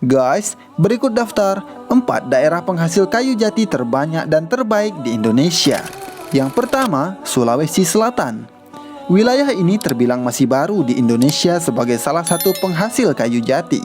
Guys, berikut daftar 4 daerah penghasil kayu jati terbanyak dan terbaik di Indonesia. Yang pertama, Sulawesi Selatan. Wilayah ini terbilang masih baru di Indonesia sebagai salah satu penghasil kayu jati.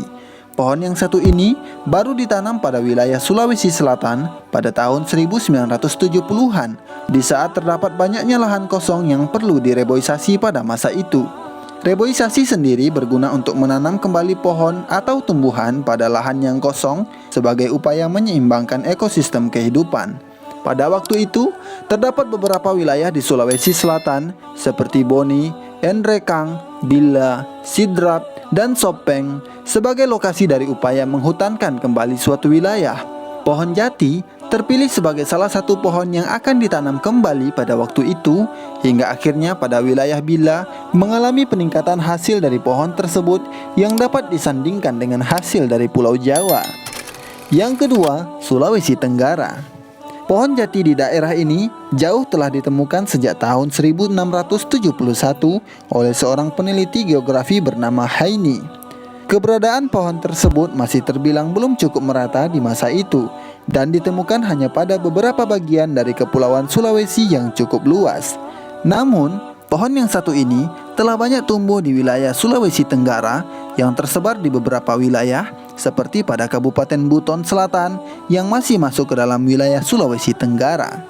Pohon yang satu ini baru ditanam pada wilayah Sulawesi Selatan pada tahun 1970-an, di saat terdapat banyaknya lahan kosong yang perlu direboisasi pada masa itu. Reboisasi sendiri berguna untuk menanam kembali pohon atau tumbuhan pada lahan yang kosong sebagai upaya menyeimbangkan ekosistem kehidupan. Pada waktu itu, terdapat beberapa wilayah di Sulawesi Selatan seperti Boni, Enrekang, Dilla, Sidrap, dan Sopeng sebagai lokasi dari upaya menghutankan kembali suatu wilayah. Pohon jati terpilih sebagai salah satu pohon yang akan ditanam kembali pada waktu itu, hingga akhirnya pada wilayah Bila mengalami peningkatan hasil dari pohon tersebut yang dapat disandingkan dengan hasil dari Pulau Jawa. Yang kedua, Sulawesi Tenggara. Pohon jati di daerah ini jauh telah ditemukan sejak tahun 1671 oleh seorang peneliti geografi bernama Haini. Keberadaan pohon tersebut masih terbilang belum cukup merata di masa itu dan ditemukan hanya pada beberapa bagian dari kepulauan Sulawesi yang cukup luas. Namun, pohon yang satu ini telah banyak tumbuh di wilayah Sulawesi Tenggara yang tersebar di beberapa wilayah seperti pada Kabupaten Buton Selatan yang masih masuk ke dalam wilayah Sulawesi Tenggara.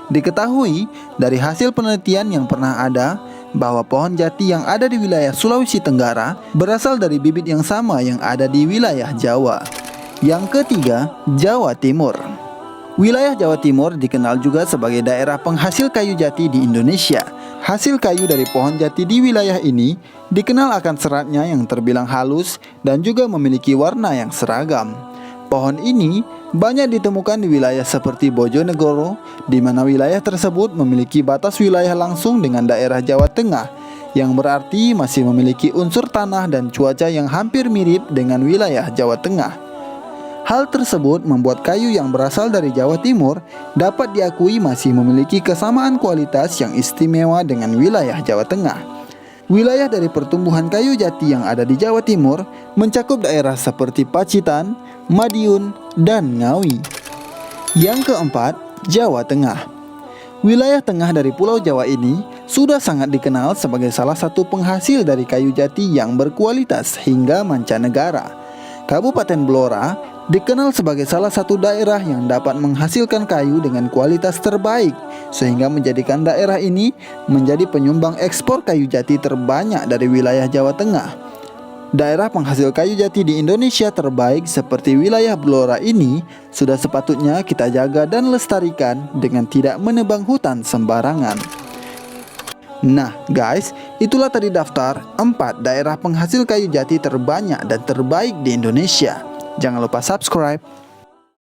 Diketahui dari hasil penelitian yang pernah ada bahwa pohon jati yang ada di wilayah Sulawesi Tenggara berasal dari bibit yang sama yang ada di wilayah Jawa. Yang ketiga, Jawa Timur. Wilayah Jawa Timur dikenal juga sebagai daerah penghasil kayu jati di Indonesia. Hasil kayu dari pohon jati di wilayah ini dikenal akan seratnya yang terbilang halus dan juga memiliki warna yang seragam. Pohon ini banyak ditemukan di wilayah seperti Bojonegoro, di mana wilayah tersebut memiliki batas wilayah langsung dengan daerah Jawa Tengah, yang berarti masih memiliki unsur tanah dan cuaca yang hampir mirip dengan wilayah Jawa Tengah. Hal tersebut membuat kayu yang berasal dari Jawa Timur dapat diakui masih memiliki kesamaan kualitas yang istimewa dengan wilayah Jawa Tengah. Wilayah dari pertumbuhan kayu jati yang ada di Jawa Timur mencakup daerah seperti Pacitan, Madiun, dan Ngawi. Yang keempat, Jawa Tengah. Wilayah tengah dari Pulau Jawa ini sudah sangat dikenal sebagai salah satu penghasil dari kayu jati yang berkualitas hingga mancanegara. Kabupaten Blora dikenal sebagai salah satu daerah yang dapat menghasilkan kayu dengan kualitas terbaik, sehingga menjadikan daerah ini menjadi penyumbang ekspor kayu jati terbanyak dari wilayah Jawa Tengah. Daerah penghasil kayu jati di Indonesia terbaik seperti wilayah Blora ini sudah sepatutnya kita jaga dan lestarikan dengan tidak menebang hutan sembarangan. Nah guys, itulah tadi daftar 4 daerah penghasil kayu jati terbanyak dan terbaik di Indonesia. Jangan lupa subscribe.